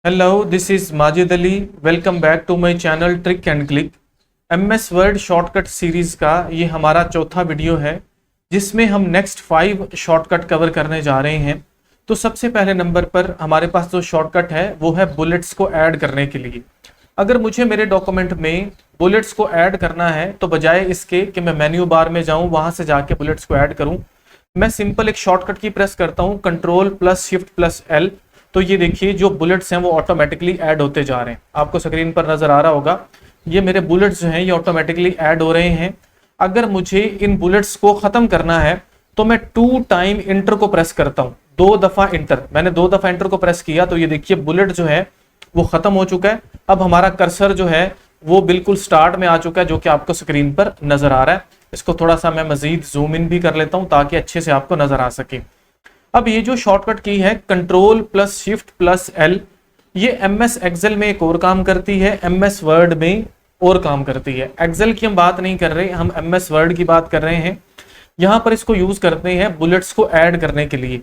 Hello, this is Majid Ali. Welcome back to my channel Trick and Click. MS word shortcut series का ये हमारा चौथा video है जिसमें हम नेक्स्ट 5 शॉर्टकट कवर करने जा रहे हैं। तो सबसे पहले नंबर पर हमारे पास जो शॉर्टकट है वो है बुलेट्स को ऐड करने के लिए। अगर मुझे मेरे डॉक्यूमेंट में बुलेट्स को ऐड करना है तो बजाय इसके कि मैं मेन्यू बार में जाऊं वहां से जाके बुलेट्स को ऐड करूं, मैं सिंपल एक शॉर्टकट की प्रेस करता हूं Ctrl+Shift+L। तो ये देखिए जो बुलेट्स हैं वो ऑटोमेटिकली ऐड होते जा रहे हैं। आपको स्क्रीन पर नजर आ रहा होगा ये मेरे बुलेट्स जो हैं ये ऑटोमेटिकली ऐड हो रहे हैं। अगर मुझे इन बुलेट्स को खत्म करना है तो मैं 2 टाइम इंटर को प्रेस करता हूं, 2 दफा इंटर। मैंने 2 दफा इंटर को प्रेस किया तो ये देखिए बुलेट जो है वो खत्म हो चुका है। अब हमारा कर्सर जो है वो बिल्कुल स्टार्ट में आ चुका है जो कि आपको स्क्रीन पर नजर आ रहा है। इसको थोड़ा सा मैं मजीद जूम इन भी कर लेता हूं ताकि अच्छे से आपको नजर आ सके। अब ये जो शॉर्टकट की है Ctrl+Shift+L, ये MS एक्सेल में एक और काम करती है, MS वर्ड में और काम करती है। एक्सेल की हम बात नहीं कर रहे, हम MS वर्ड की बात कर रहे हैं। यहां पर इसको यूज करते हैं बुलेट्स को ऐड करने के लिए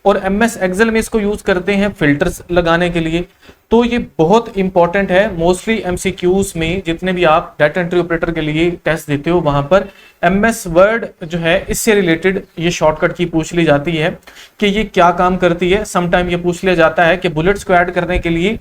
और MS एक्सेल में इसको यूज करते हैं फिल्टर्स लगाने के लिए। तो ये बहुत इंपॉर्टेंट है। मोस्टली MCQs में जितने भी आप डाटा एंट्री ऑपरेटर के लिए टेस्ट देते हो वहां पर MS वर्ड जो है इससे रिलेटेड ये शॉर्टकट की पूछ ली जाती है कि ये क्या काम करती है। समटाइम ये पूछ लिया जाता है कि बुलेट्स को ऐड करने के लिए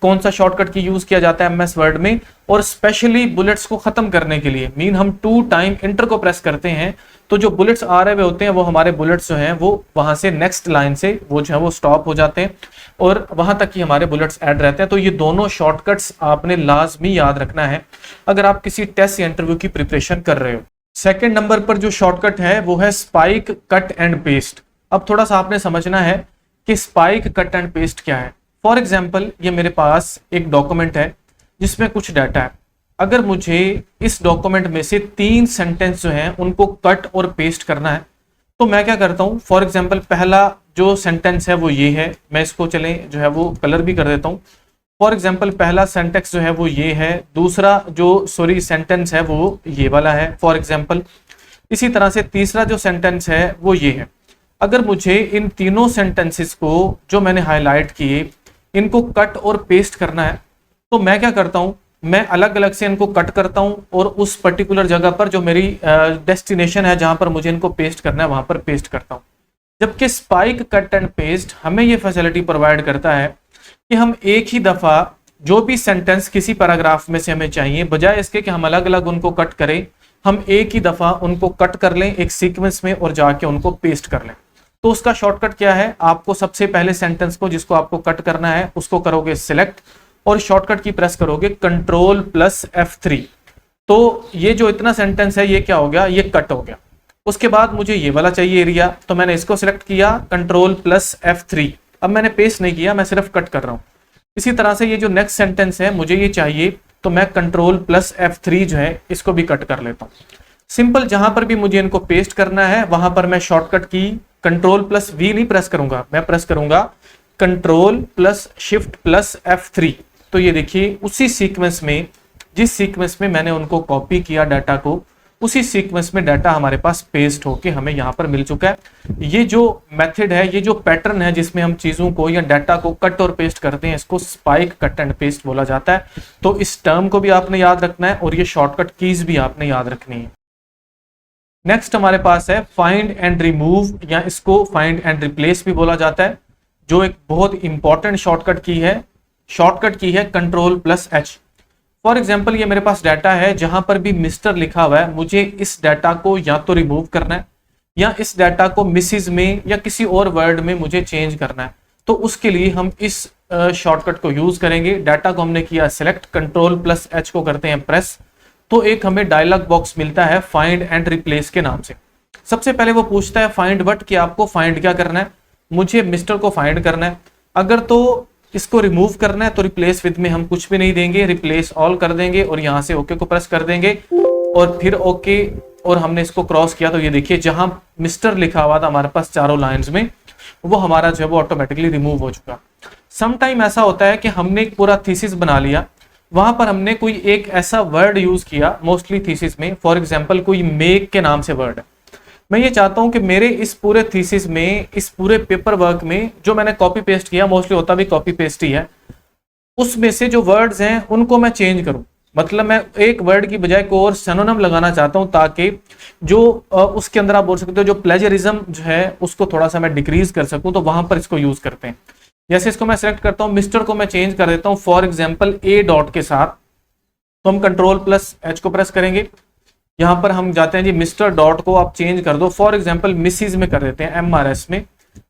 कौन सा शॉर्टकट की यूज किया जाता है MS वर्ड में, और स्पेशली बुलेट्स को खत्म करने के लिए मीन हम 2 टाइम इंटर को प्रेस करते हैं तो जो बुलेट्स आ रहे हुए होते हैं वो हमारे बुलेट्स जो हैं वो वहां से नेक्स्ट लाइन से वो जो है वो स्टॉप हो जाते हैं और वहां तक ही हमारे बुलेट्स ऐड रहते हैं। तो ये दोनों शॉर्टकट्स आपने लाजमी याद रखना है अगर आप किसी टेस्ट या इंटरव्यू की प्रिपरेशन कर रहे हो। सेकंड नंबर पर जो शॉर्टकट है वो है स्पाइक कट एंड पेस्ट। अब थोड़ा सा आपने समझना है कि स्पाइक कट एंड पेस्ट क्या है। फॉर एग्जाम्पल ये मेरे पास एक डॉक्यूमेंट है जिसमें कुछ डाटा है। अगर मुझे इस डॉक्यूमेंट में से 3 सेंटेंस जो हैं उनको कट और पेस्ट करना है तो मैं क्या करता हूं, फॉर एग्जाम्पल पहला जो सेंटेंस है वो ये है, मैं इसको चले जो है वो कलर भी कर देता हूं। फॉर एग्जाम्पल पहला सेंटेंस जो है वो ये है, दूसरा जो सेंटेंस है वो ये वाला है फॉर एग्जाम्पल। इसी तरह से तीसरा जो सेंटेंस है वो ये है। अगर मुझे इन तीनों सेंटेंसेस को जो मैंने हाईलाइट किए इनको कट और पेस्ट करना है तो मैं क्या करता हूं, मैं अलग अलग से इनको कट करता हूं और उस पर्टिकुलर जगह पर जो मेरी डेस्टिनेशन है जहां पर मुझे इनको पेस्ट करना है वहां पर पेस्ट करता हूं। जबकि स्पाइक कट एंड पेस्ट हमें ये फैसिलिटी प्रोवाइड करता है कि हम एक ही दफा जो भी सेंटेंस किसी पैराग्राफ में से हमें चाहिए, बजाय इसके कि हम अलग अलग उनको कट करें, हम एक ही दफा उनको कट कर लें एक सीक्वेंस में और जाके उनको पेस्ट कर लें। तो उसका शॉर्टकट क्या है, आपको सबसे पहले सेंटेंस को जिसको आपको कट करना है उसको करोगे सिलेक्ट और शॉर्टकट की प्रेस करोगे Ctrl+F3। तो ये जो इतना सेंटेंस है ये क्या हो गया, ये कट हो गया। उसके बाद मुझे ये वाला चाहिए एरिया तो मैंने इसको सिलेक्ट किया Ctrl+F3। अब मैंने पेस्ट नहीं किया, मैं सिर्फ कट कर रहा हूं। इसी तरह से ये जो नेक्स्ट सेंटेंस है मुझे ये चाहिए तो मैं Ctrl+F3 जो है इसको भी कट कर लेता हूं। सिंपल जहां पर भी मुझे इनको पेस्ट करना है वहां पर मैं शॉर्टकट की Ctrl+V नहीं प्रेस करूंगा, मैं प्रेस करूंगा Ctrl+Shift+F3। तो ये देखिए उसी सीक्वेंस में जिस सीक्वेंस में मैंने उनको कॉपी किया डाटा को, उसी सीक्वेंस में डाटा हमारे पास पेस्ट होके हमें यहाँ पर मिल चुका है। ये जो मेथड है, ये जो पैटर्न है जिसमें हम चीजों को या डाटा को कट और पेस्ट करते हैं, इसको स्पाइक कट एंड पेस्ट बोला जाता है। तो इस टर्म को भी आपने याद रखना है और ये शॉर्टकट कीज भी आपने याद रखनी है। नेक्स्ट हमारे पास है फाइंड एंड रिमूव, या इसको फाइंड एंड रिप्लेस भी बोला जाता है, जो एक बहुत इंपॉर्टेंट शॉर्टकट की है। शॉर्टकट की है Ctrl+H। फॉर एग्जाम्पल ये मेरे पास डाटा है जहां पर भी मिस्टर लिखा हुआ है, मुझे इस डाटा को या तो रिमूव करना है या इस डाटा को मिसिज में या किसी और वर्ड में मुझे चेंज करना है। तो उसके लिए हम इस शॉर्टकट को यूज करेंगे। डाटा को हमने किया सिलेक्ट, Ctrl+H को करते हैं प्रेस, तो एक हमें डायलॉग बॉक्स मिलता है फाइंड एंड रिप्लेस के नाम से। सबसे पहले वो पूछता है फाइंड व्हाट, कि आपको फाइंड क्या करना है। मुझे मिस्टर को फाइंड करना है। अगर तो इसको रिमूव करना है तो रिप्लेस विद में हम कुछ भी नहीं देंगे, रिप्लेस ऑल कर देंगे और यहां से ओके को प्रेस कर देंगे और फिर ओके, और हमने इसको क्रॉस किया तो ये देखिए जहां मिस्टर लिखा हुआ था हमारे पास चारों लाइंस में, वो हमारा जो है वो ऑटोमेटिकली रिमूव हो चुका। सम टाइम ऐसा होता है कि हमने एक पूरा थीसिस बना लिया, वहां पर हमने कोई एक ऐसा वर्ड यूज किया, मोस्टली थीसिस में फॉर एग्जाम्पल कोई मेक के नाम से वर्ड है। मैं ये चाहता हूं कि मेरे इस पूरे थीसिस में, इस पूरे पेपर वर्क में जो मैंने कॉपी पेस्ट किया, मोस्टली होता भी कॉपी पेस्ट ही है, उसमें से जो वर्ड्स हैं उनको मैं चेंज करूं, मतलब मैं एक वर्ड की बजाय कोई और सिनोनिम लगाना चाहता हूं, ताकि जो उसके अंदर आप बोल सकते हो जो प्लेजरिज्म जो है उसको थोड़ा सा मैं डिक्रीज कर सकूं, तो वहां पर इसको यूज करते हैं। जैसे इसको मैं सेलेक्ट करता हूं, मिस्टर को मैं चेंज कर देता हूं फॉर एग्जाम्पल ए डॉट के साथ, तो हम कंट्रोल प्लस एच को प्रेस करेंगे, यहां पर हम जाते हैं जी मिस्टर डॉट को आप चेंज कर दो, फॉर एग्जाम्पल मिसिज में कर देते हैं, MRS में,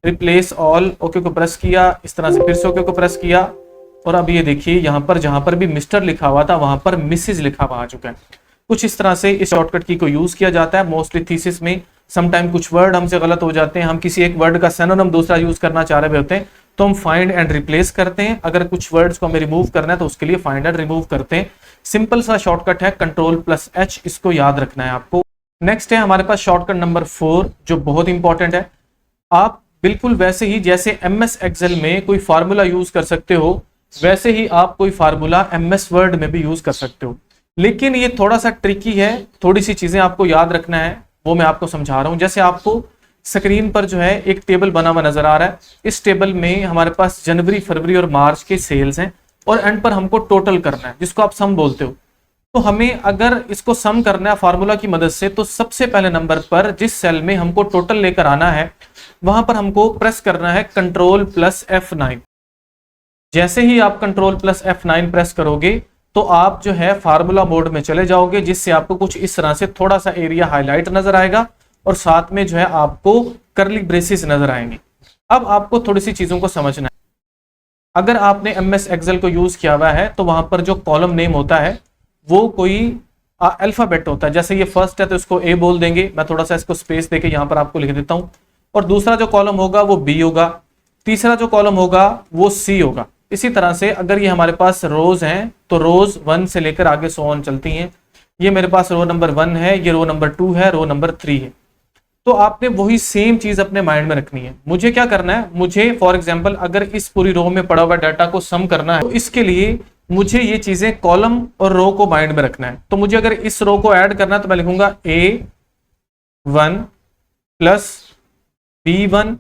रिप्लेस ऑल, ओके को प्रेस किया, इस तरह से फिर से ओके को प्रेस किया, और अब ये देखिए यहां पर जहां पर भी मिस्टर लिखा हुआ था वहां पर मिसिज लिखा हुआ आ चुका है। कुछ इस तरह से इस शॉर्टकट की को यूज किया जाता है मोस्टली थीसिस में। समटाइम कुछ वर्ड हमसे गलत हो जाते हैं, हम किसी एक वर्ड का सिनोनिम दूसरा यूज करना चाह रहे होते हैं, तो हम फाइंड एंड रिप्लेस करते हैं। अगर कुछ वर्ड्स को हमें रिमूव करना है तो उसके लिए फाइंड एंड रिमूव करते हैं। सिंपल सा शॉर्टकट है कंट्रोल प्लस एच, इसको याद रखना है आपको। नेक्स्ट है हमारे पास शॉर्टकट नंबर 4 जो बहुत इंपॉर्टेंट है। आप बिल्कुल वैसे ही जैसे MS एक्सेल में कोई फार्मूला यूज कर सकते हो, वैसे ही आप कोई फार्मूला MS वर्ड में भी यूज कर सकते हो, लेकिन ये थोड़ा सा ट्रिकी है, थोड़ी सी चीजें आपको याद रखना है, वो मैं आपको समझा रहा हूं। जैसे आपको स्क्रीन पर जो है एक टेबल बना हुआ नजर आ रहा है, इस टेबल में हमारे पास जनवरी, फरवरी और मार्च के सेल्स हैं, और एंड पर हमको टोटल करना है जिसको आप सम बोलते हो। तो हमें अगर इसको सम करना है फार्मूला की मदद से, तो सबसे पहले नंबर पर जिस सेल में हमको टोटल लेकर आना है वहां पर हमको प्रेस करना है कंट्रोल प्लस F9। जैसे ही आप कंट्रोल प्लस F9 प्रेस करोगे तो आप जो है फार्मूला मोड में चले जाओगे, जिससे आपको कुछ इस तरह से थोड़ा सा एरिया हाईलाइट नजर आएगा और साथ में जो है आपको कर्ली ब्रेसेस नजर आएंगे। अब आपको थोड़ी सी चीजों को समझना है। अगर आपने MS एक्सेल को यूज किया हुआ है तो वहां पर जो कॉलम नेम होता है वो कोई अल्फाबेट होता है। जैसे ये फर्स्ट है तो इसको A बोल देंगे, मैं थोड़ा सा इसको स्पेस देके यहां पर आपको लिख देता हूं, और दूसरा जो कॉलम होगा वो B होगा, तीसरा जो कॉलम होगा वो C होगा। इसी तरह से अगर ये हमारे पास रोज हैं तो रोज 1 से लेकर आगे सो ऑन चलती हैं। ये मेरे पास रो नंबर 1 है, ये रो नंबर 2 है, रो नंबर 3 है। तो आपने वही सेम चीज अपने माइंड में रखनी है। मुझे क्या करना है, मुझे फॉर एग्जांपल अगर इस पूरी रो में पड़ा हुआ डाटा को सम करना है, तो इसके लिए मुझे ये चीजें कॉलम और रो को माइंड में रखना है। तो मुझे अगर इस रो को ऐड करना है तो मैं लिखूंगा A1 plus B1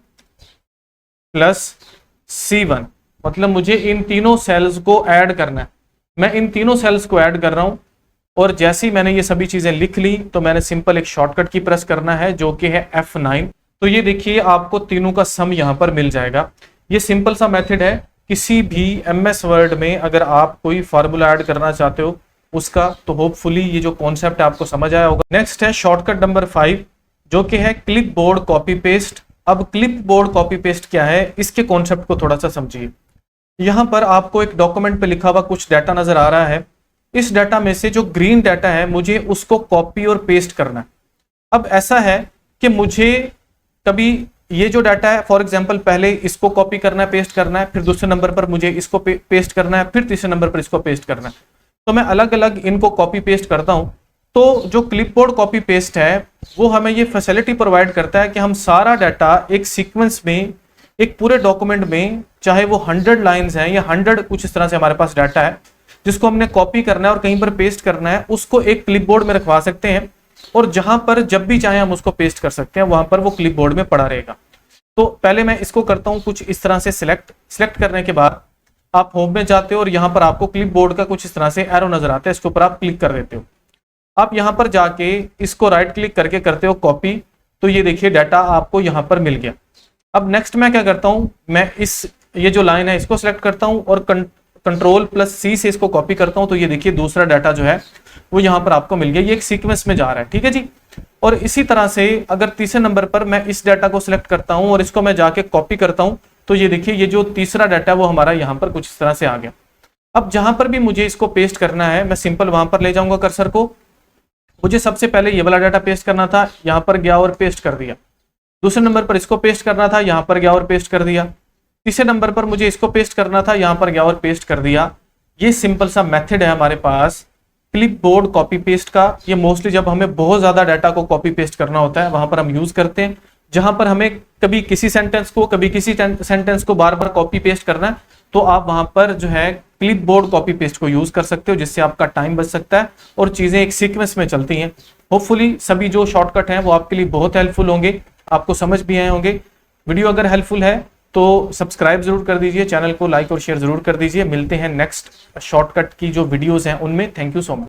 plus C1, मतलब मुझे इन तीनों सेल्स को ऐड करना है। मैं इन तीनों सेल्स को ऐड कर रहा हूं, और जैसे ही मैंने ये सभी चीजें लिख ली तो मैंने सिंपल एक शॉर्टकट की प्रेस करना है जो कि है F9। तो ये देखिए आपको तीनों का सम यहां पर मिल जाएगा। ये सिंपल सा मेथड है किसी भी MS वर्ड में अगर आप कोई फार्मूला ऐड करना चाहते हो उसका, तो होपफुली ये जो कॉन्सेप्ट है आपको समझ आया होगा। नेक्स्ट है शॉर्टकट नंबर 5 जो कि है क्लिप बोर्ड कॉपी पेस्ट। अब क्लिप बोर्ड कॉपी पेस्ट क्या है, इसके कॉन्सेप्ट को थोड़ा सा समझिए। यहां पर आपको एक डॉक्यूमेंट पे लिखा हुआ कुछ डाटा नजर आ रहा है, इस डाटा में से जो ग्रीन डाटा है मुझे उसको कॉपी और पेस्ट करना है। अब ऐसा है कि मुझे कभी ये जो डाटा है फॉर एग्जांपल पहले इसको कॉपी करना है, पेस्ट करना है, फिर दूसरे नंबर पर मुझे इसको पेस्ट करना है, फिर तीसरे नंबर पर इसको पेस्ट करना है, तो मैं अलग अलग इनको कॉपी पेस्ट करता हूं। तो जो क्लिपबोर्ड कॉपी पेस्ट है वो हमें ये फैसिलिटी प्रोवाइड करता है कि हम सारा डाटा एक सीक्वेंस में, एक पूरे डॉक्यूमेंट में, चाहे वो 100 लाइन्स हैं या 100 कुछ इस तरह से हमारे पास डाटा है जिसको हमने कॉपी करना है और कहीं पर पेस्ट करना है, उसको एक क्लिपबोर्ड में रखवा सकते हैं, और जहां पर जब भी चाहे हम उसको पेस्ट कर सकते हैं, वहां पर वो क्लिपबोर्ड में पड़ा रहेगा। तो पहले मैं इसको करता हूं कुछ इस तरह से सिलेक्ट करने के बाद आप होम में जाते हो और यहां पर आपको क्लिपबोर्ड का कुछ इस तरह से एरो नजर आता है, इसके ऊपर आप क्लिक कर देते हो। आप यहां पर जाके इसको राइट क्लिक करके करते हो कॉपी, तो ये देखिए डाटा आपको यहां पर मिल गया। अब नेक्स्ट मैं क्या करता हूं, मैं ये जो लाइन है इसको सिलेक्ट करता हूं और कंट्रोल प्लस C से इसको कॉपी करता हूं, तो ये देखिए दूसरा डाटा जो है वो यहां पर आपको मिल गया। ये एक सीक्वेंस में जा रहा है, ठीक है जी। और इसी तरह से अगर तीसरे नंबर पर मैं इस डाटा को सिलेक्ट करता हूं और इसको मैं जाके कॉपी करता हूं, तो ये देखिए ये जो तीसरा डाटा है वो हमारा यहां पर कुछ इस तरह से आ गया। अब जहां पर भी मुझे इसको पेस्ट करना है मैं सिंपल वहां पर ले जाऊंगा कर्सर को। मुझे सबसे पहले ये वाला डाटा पेस्ट करना था, यहां पर गया और पेस्ट कर दिया। दूसरे नंबर पर इसको पेस्ट करना था, यहां पर गया और पेस्ट कर दिया। तीसरे नंबर पर मुझे इसको पेस्ट करना था, यहां पर गया और पेस्ट कर दिया। ये सिंपल सा मेथड है हमारे पास क्लिपबोर्ड कॉपी पेस्ट का। ये मोस्टली जब हमें बहुत ज्यादा डाटा को कॉपी पेस्ट करना होता है वहां पर हम यूज करते हैं। जहां पर हमें कभी किसी सेंटेंस को कभी किसी सेंटेंस को बार बार कॉपी पेस्ट करना है, तो आप वहां पर जो है क्लिपबोर्ड कॉपी पेस्ट को यूज कर सकते हो, जिससे आपका टाइम बच सकता है और चीजें एक सीक्वेंस में चलती हैं। होपफुली सभी जो शॉर्टकट हैं वो आपके लिए बहुत हेल्पफुल होंगे, आपको समझ भी आए होंगे। वीडियो अगर हेल्पफुल है तो सब्सक्राइब जरूर कर दीजिए, चैनल को लाइक और शेयर जरूर कर दीजिए। मिलते हैं नेक्स्ट शॉर्टकट की जो वीडियोस हैं उनमें। Thank you so much.